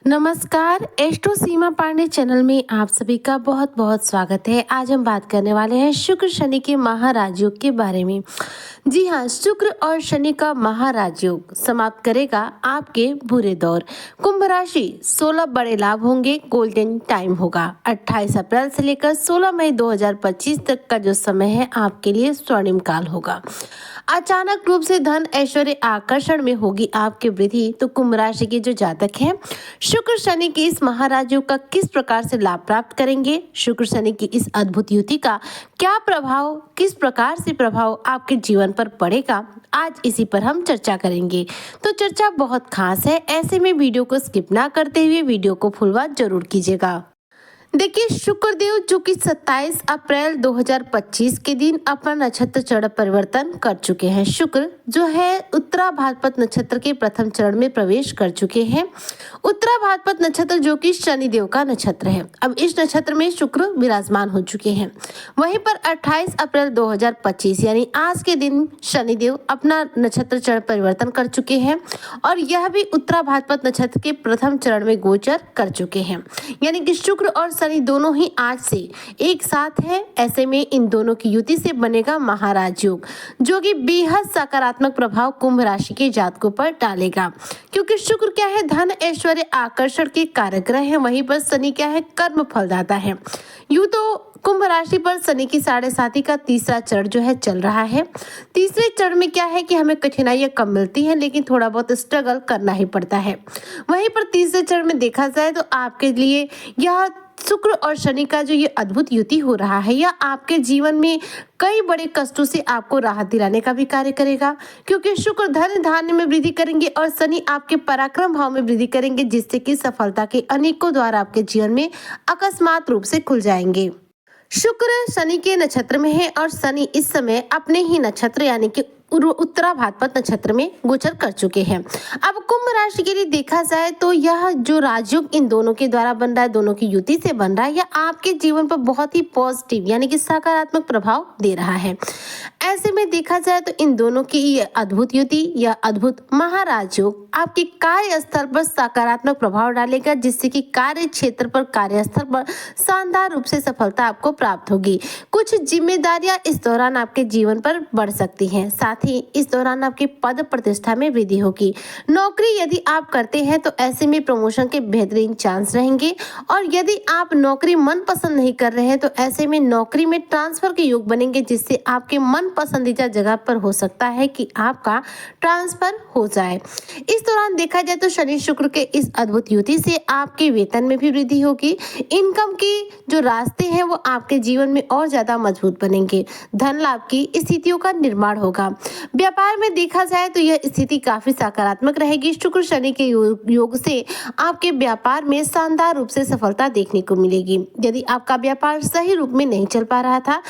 नमस्कार, एस्ट्रो सीमा पांडे चैनल में आप सभी का बहुत बहुत स्वागत है। आज हम बात करने वाले हैं शुक्र शनि के महाराज योग के बारे में। जी हाँ, शुक्र और शनि का महाराज योग समाप्त करेगा आपके बुरे दौर। कुंभ राशि 16 बड़े लाभ होंगे, गोल्डन टाइम होगा। 28 अप्रैल से लेकर 16 मई 2025 तक का जो समय है आपके लिए स्वर्णिम काल होगा। अचानक रूप से धन ऐश्वर्य आकर्षण में होगी आपकी वृद्धि। तो कुंभ राशि के जो जातक हैं शुक्र शनि के इस महाराज योग का किस प्रकार से लाभ प्राप्त करेंगे, शुक्र शनि की इस अद्भुत युति का क्या प्रभाव, किस प्रकार से प्रभाव आपके जीवन पर पड़ेगा, आज इसी पर हम चर्चा करेंगे। तो चर्चा बहुत खास है, ऐसे में वीडियो को स्किप ना करते हुए वीडियो को फुल वॉच जरूर कीजिएगा। देखिए, शुक्रदेव जो कि 27 अप्रैल 2025 के दिन अपना नक्षत्र चरण परिवर्तन कर चुके हैं। शुक्र जो है उत्तरा भाद्रपद नक्षत्र के प्रथम चरण में प्रवेश कर चुके हैं। उत्तरा भाद्रपद नक्षत्र जो कि शनिदेव का नक्षत्र है, अब इस नक्षत्र में शुक्र विराजमान हो चुके हैं। वहीं पर 28 अप्रैल 2025 यानी आज के दिन शनिदेव अपना नक्षत्र चरण परिवर्तन कर चुके हैं और यह भी उत्तरा भाद्रपद नक्षत्र के प्रथम चरण में गोचर कर चुके हैं। यानी कि शुक्र और शनि दोनों ही आज से एक साथ है। ऐसे में इन दोनों की युति से बनेगा महाराज योग, जो कि बेहद सकारात्मक प्रभाव कुंभ राशि के जातकों पर डालेगा। क्योंकि शुक्र क्या है, धन ऐश्वर्य आकर्षण के कारक ग्रह है, वहीं पर शनि क्या है, कर्म फलदाता है। यूं तो कुंभ राशि पर शनि की 7.5 का तीसरा चरण जो है चल रहा है। तीसरे चरण में क्या है कि हमें कठिनाइयां कम मिलती हैं, लेकिन थोड़ा बहुत स्ट्रगल करना ही पड़ता है। वहीं पर तीसरे चरण में देखा जाए तो आपके लिए यह शुक्र और शनि का जो ये अद्भुत युति हो रहा है, यह आपके जीवन में कई बड़े कष्टों से आपको राहत दिलाने का भी कार्य करेगा। क्योंकि शुक्र धन धान्य में वृद्धि करेंगे और शनि आपके पराक्रम भाव में वृद्धि करेंगे, जिससे कि सफलता के अनेकों द्वार आपके जीवन में अकस्मात रूप से खुल जाएंगे। शुक्र शनि के नक्षत्र में है और शनि इस समय अपने ही नक्षत्र यानी कि उत्तरा भाद्रपद नक्षत्र में गोचर कर चुके हैं। अब कुंभ राशि के लिए देखा जाए तो यह जो राजयोग इन दोनों के द्वारा बन रहा है, दोनों की युति से बन रहा है, यह आपके जीवन पर बहुत ही पॉजिटिव यानी कि सकारात्मक प्रभाव दे रहा है। ऐसे में देखा जाए तो इन दोनों की ये अद्भुत युति या अद्भुत महाराज योग आपके कार्यस्थल पर सकारात्मक प्रभाव डालेगा, जिससे कि कार्य क्षेत्र पर, कार्यस्थल पर शानदार रूप से सफलता आपको प्राप्त होगी। कुछ जिम्मेदारियां इस दौरान आपके जीवन पर बढ़ सकती हैं, साथ ही इस दौरान आपकी पद प्रतिष्ठा में वृद्धि होगी। नौकरी यदि आप करते हैं तो ऐसे में प्रमोशन के बेहतरीन चांस रहेंगे, और यदि आप नौकरी मन पसंद नहीं कर रहे हैं तो ऐसे में नौकरी में ट्रांसफर के योग बनेंगे, जिससे आपके मन पसंदीदा जगह पर हो सकता है कि आपका ट्रांसफर हो जाए। इस दौरान देखा जाए तो शनि शुक्र के इस अद्भुत युति से आपके वेतन में भी वृद्धि होगी। इनकम की जो रास्ते हैं वो आपके जीवन में और ज्यादा मजबूत बनेंगे। धन लाभ की स्थितियों का निर्माण होगा। व्यापार में देखा जाए तो यह स्थिति काफी सकारात्मक रहेगी। शुक्र शनि के योग से आपके व्यापार में शानदार रूप से सफलता देखने को मिलेगी। यदि आपका व्यापार सही रूप में नहीं चल पा रहा था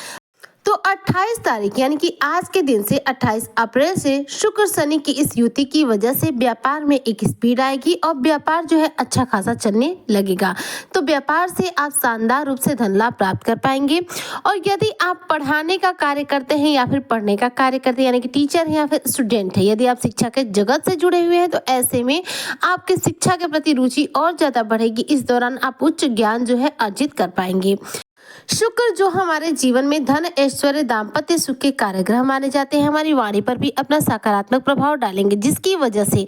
तो 28 तारीख यानी कि आज के दिन से 28 अप्रैल से शुक्र शनि की इस युति की वजह से व्यापार में एक स्पीड आएगी और व्यापार जो है अच्छा खासा चलने लगेगा। तो व्यापार से आप शानदार रूप से धन लाभ प्राप्त कर पाएंगे। और यदि आप पढ़ाने का कार्य करते हैं या फिर पढ़ने का कार्य करते हैं यानी कि टीचर है या फिर स्टूडेंट है, यदि आप शिक्षा के जगत से जुड़े हुए हैं तो ऐसे में आपके शिक्षा के प्रति रुचि और ज्यादा बढ़ेगी। इस दौरान आप उच्च ज्ञान जो है अर्जित कर पाएंगे। शुक्र जो हमारे जीवन में धन ऐश्वर्य दाम्पत्य सुख के कारग्रह माने जाते हैं, हमारी वाणी पर भी अपना सकारात्मक प्रभाव डालेंगे, जिसकी वजह से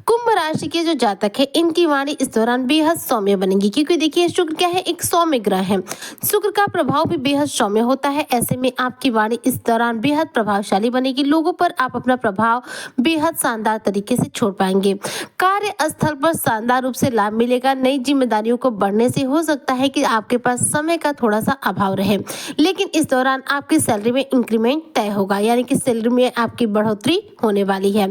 कुंभ राशि के जो जातक है इनकी वाणी इस दौरान बेहद सौम्य बनेगी। क्योंकि देखिए शुक्र क्या है, एक सौम्य ग्रह है, शुक्र का प्रभाव भी बेहद सौम्य होता है। ऐसे में आपकी वाणी इस दौरान बेहद प्रभावशाली बनेगी। लोगों पर आप अपना प्रभाव बेहद शानदार तरीके से छोड़ पाएंगे। कार्य स्थल पर शानदार रूप से लाभ मिलेगा। नई जिम्मेदारियों को बढ़ने से हो सकता है कि आपके पास समय का थोड़ा सा अभाव रहे, लेकिन इस दौरान आपकी सैलरी में इंक्रीमेंट तय होगा, यानी कि सैलरी में आपकी बढ़ोतरी होने वाली है।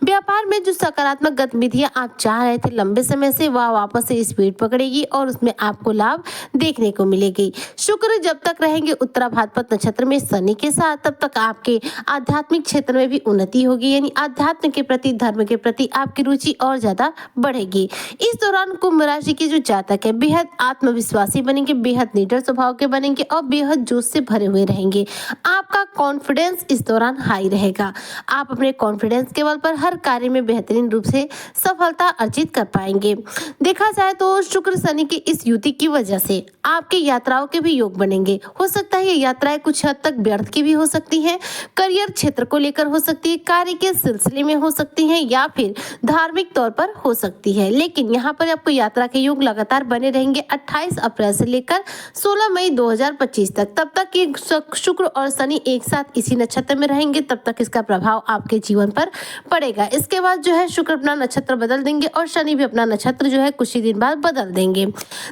व्यापार में जो सकारात्मक गतिविधियां आप चाह रहे थे लंबे समय से, वह वापस से स्पीड पकड़ेगी और उसमें आपको लाभ देखने को मिलेगी। शुक्र जब तक रहेंगे उत्तरा भाद्रपद नक्षत्र में शनि के साथ, तब तक आपके आध्यात्मिक क्षेत्र में भी उन्नति होगी, यानी आध्यात्म के प्रति, धर्म के प्रति आपकी रुचि और ज्यादा बढ़ेगी। इस दौरान कुंभ राशि के जो जातक है बेहद आत्मविश्वासी बनेंगे, बेहद निडर स्वभाव के बनेंगे और बेहद जोश से भरे हुए रहेंगे। आपका कॉन्फिडेंस इस दौरान हाई रहेगा। आप अपने कॉन्फिडेंस के बल पर हर कार्य में बेहतरीन रूप से सफलता अर्जित कर पाएंगे। देखा जाए तो शुक्र शनि की इस युति की वजह से आपकी यात्राओं के भी योग बनेंगे। हो सकता है ये यात्राएं कुछ हद तक व्यर्थ की भी हो सकती हैं, करियर क्षेत्र को लेकर हो सकती है, कार्य के सिलसिले में हो सकती हैं या फिर धार्मिक तौर पर हो सकती है। लेकिन यहाँ पर आपको यात्रा के योग लगातार बने रहेंगे 28 अप्रैल से लेकर 16 मई 2025 तक। तब तक ये शुक्र और शनि एक साथ इसी नक्षत्र में रहेंगे, तब तक इसका प्रभाव आपके जीवन पर पड़ेगा। इसके बाद जो है शुक्र अपना नक्षत्र बदल देंगे और शनि भी अपना नक्षत्र जो है कुछ ही दिन बाद बदल देंगे।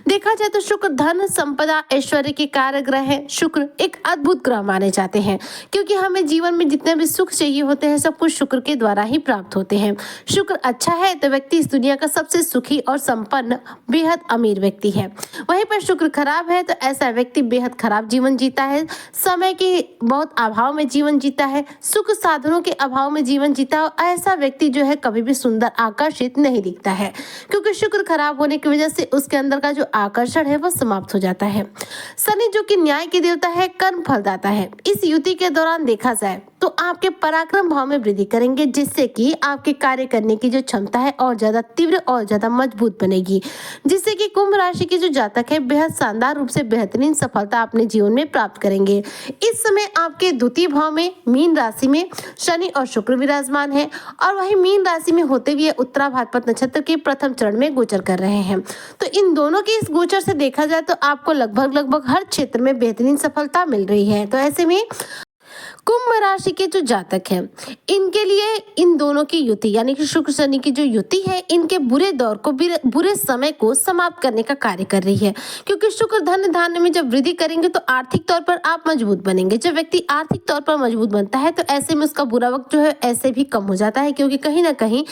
देखा जाए तो शुक्र धन, संपदा, ऐश्वर्य के कारक ग्रह है। शुक्र एक अद्भुत ग्रह माने जाते हैं क्योंकि हमें जीवन में जितने भी सुख चाहिए होते हैं सब कुछ शुक्र के द्वारा ही प्राप्त होते हैं। शुक्र अच्छा है तो व्यक्ति इस दुनिया का सबसे सुखी और संपन्न बेहद अमीर व्यक्ति है। वहीं पर शुक्र खराब है तो ऐसा व्यक्ति बेहद खराब जीवन जीता है, समय के बहुत अभाव में जीवन जीता है, सुख साधनों के अभाव में जीवन जीता है। ऐसा व्यक्ति जो है कभी भी सुंदर आकर्षित नहीं दिखता है क्योंकि शुक्र खराब होने की वजह से उसके अंदर का जो आकर्षण है वह समाप्त हो जाता है। शनि जो कि न्याय की देवता है, कर्म फलदाता है, इस युति के दौरान देखा जाए तो आपके पराक्रम भाव में वृद्धि करेंगे जिससे कि आपके कार्य करने की जो क्षमता है और ज्यादा तीव्र और ज्यादा मजबूत बनेगी, जिससे कि कुंभ राशि के जो जातक है बेहद शानदार रूप से बेहतरीन सफलता अपने जीवन में प्राप्त करेंगे। इस समय आपके द्वितीय भाव में मीन राशि में शनि और शुक्र विराजमान है और वही मीन राशि में होते हुए उत्तरा भाद्रपद नक्षत्र के प्रथम चरण में गोचर कर रहे हैं। तो इन दोनों के इस गोचर से देखा जाए तो आपको लगभग हर क्षेत्र में बेहतरीन सफलता मिल रही है। तो ऐसे में कुंभ राशि के जो जातक हैं इनके लिए इन दोनों की युति यानी कि शुक्र शनि की जो युति है इनके बुरे दौर को बुरे समय को समाप्त करने का कार्य कर रही है क्योंकि शुक्र धन धान्य में जब वृद्धि करेंगे तो आर्थिक तौर पर आप मजबूत बनेंगे। जब व्यक्ति आर्थिक तौर पर मजबूत बनता है तो ऐसे में उसका बुरा वक्त जो है ऐसे भी कम हो जाता है क्योंकि कहीं ना कहीं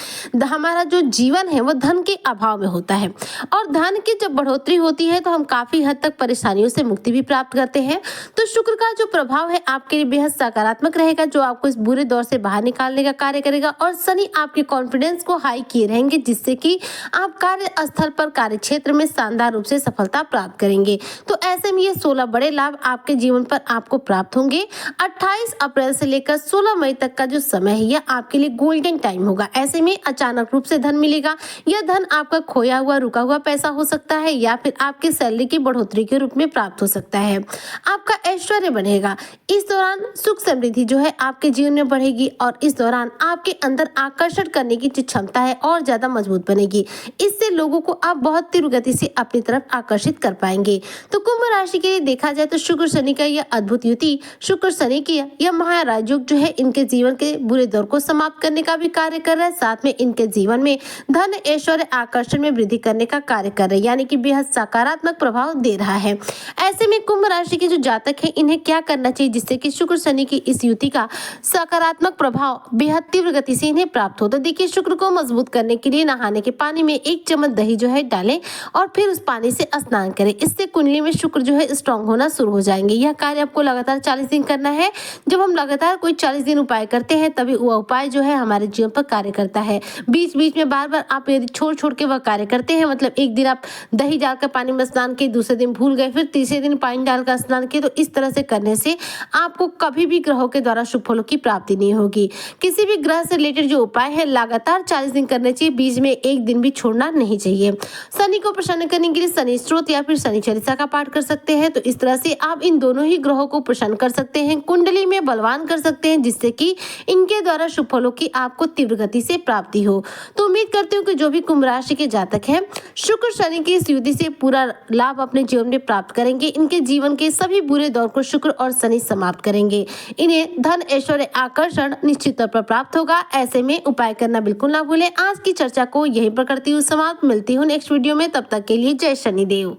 हमारा जो जीवन है वो धन के अभाव में होता है और धन की जब बढ़ोतरी होती है तो हम काफी हद तक परेशानियों से मुक्ति भी प्राप्त करते हैं। तो शुक्र का जो प्रभाव है आपके लिए बेहद सकारात्मक रहेगा जो आपको इस बुरे दौर से बाहर निकालने का कार्य करेगा और शनि आपके कॉन्फिडेंस को हाई किए रहेंगे जिससे कि आप कार्य स्थल पर कार्य क्षेत्र में शानदार रूप से सफलता प्राप्त करेंगे। तो ऐसे में ये 16 बड़े लाभ आपके जीवन पर आपको प्राप्त होंगे। 28 अप्रैल से लेकर 16 मई तक का जो समय है यह आपके लिए गोल्डन टाइम होगा। ऐसे में अचानक रूप से धन मिलेगा। यह धन आपका खोया हुआ रुका हुआ पैसा हो सकता है या फिर आपके सैलरी की बढ़ोतरी के रूप में प्राप्त हो सकता है। आपका ऐश्वर्य बढ़ेगा। इस दौरान सुख समृद्धि जो है आपके जीवन में बढ़ेगी और इस दौरान आपके अंदर आकर्षण करने की जो क्षमता है और ज्यादा मजबूत बनेगी। इससे लोगों को आप बहुत तीव्र गति से अपनी तरफ आकर्षित कर पाएंगे। तो कुंभ राशि के लिए देखा जाए तो शुक्र शनि का यह अद्भुत युति, शुक्र शनि की यह महाराज योग जो है इनके जीवन के बुरे दौर को समाप्त करने का भी कार्य कर रहा है, साथ में इनके जीवन में धन ऐश्वर्य आकर्षण में वृद्धि करने का कार्य कर रहा है यानी कि बेहद सकारात्मक प्रभाव दे रहा है। ऐसे में कुंभ राशि के जो जातक है इन्हें क्या करना चाहिए जिससे कि शुक्र शनि की इस युति का सकारात्मक प्रभाव बेहद तीव्र गति से इन्हें प्राप्त हो। तो देखिए शुक्र को मजबूत करने के लिए नहाने के पानी में 1 चम्मच दही जो है डालें और फिर उस पानी से स्नान करें। इससे कुंडली में शुक्र जो है स्ट्रांग होना शुरू हो जाएंगे। यह कार्य आपको लगातार 40 दिन करना है। जब हम लगातार कोई 40 दिन उपाय करते हैं तभी वह उपाय जो है हमारे जीवन पर कार्य करता है। बीच बीच में बार बार आप यदि छोड़ के वह कार्य करते हैं, मतलब एक दिन आप दही डालकर पानी में स्नान किए, दूसरे दिन भूल गए, फिर तीसरे दिन पानी डालकर स्नान किए, तो इस तरह से करने से आपको कभी भी ग्रहों के द्वारा शुभ फलों की प्राप्ति नहीं होगी। किसी भी ग्रह से रिलेटेड जो उपाय है लगातार 40 दिन करने चाहिए, बीच में एक दिन भी छोड़ना नहीं चाहिए। शनि को प्रसन्न करने के लिए शनि स्तोत्र या फिर शनि चालीसा का पाठ कर सकते हैं। तो इस तरह से आप इन दोनों ही ग्रहों को प्रसन्न कर सकते हैं, कुंडली में बलवान कर सकते हैं जिससे कि इनके द्वारा शुभ फलों की आपको तीव्र गति से प्राप्ति हो। तो उम्मीद करती हूँ कि जो भी कुंभ राशि के जातक हैं शुक्र शनि की इस युति से पूरा लाभ अपने जीवन में प्राप्त करेंगे। इनके जीवन के सभी बुरे दौर को शुक्र और शनि समाप्त करेंगे। इन्हें धन ऐश्वर्य आकर्षण निश्चित तौर पर प्राप्त होगा। ऐसे में उपाय करना बिल्कुल ना भूलें। आज की चर्चा को यहीं पर करती हूँ समाप्त। मिलती हूँ नेक्स्ट वीडियो में, तब तक के लिए जय शनिदेव।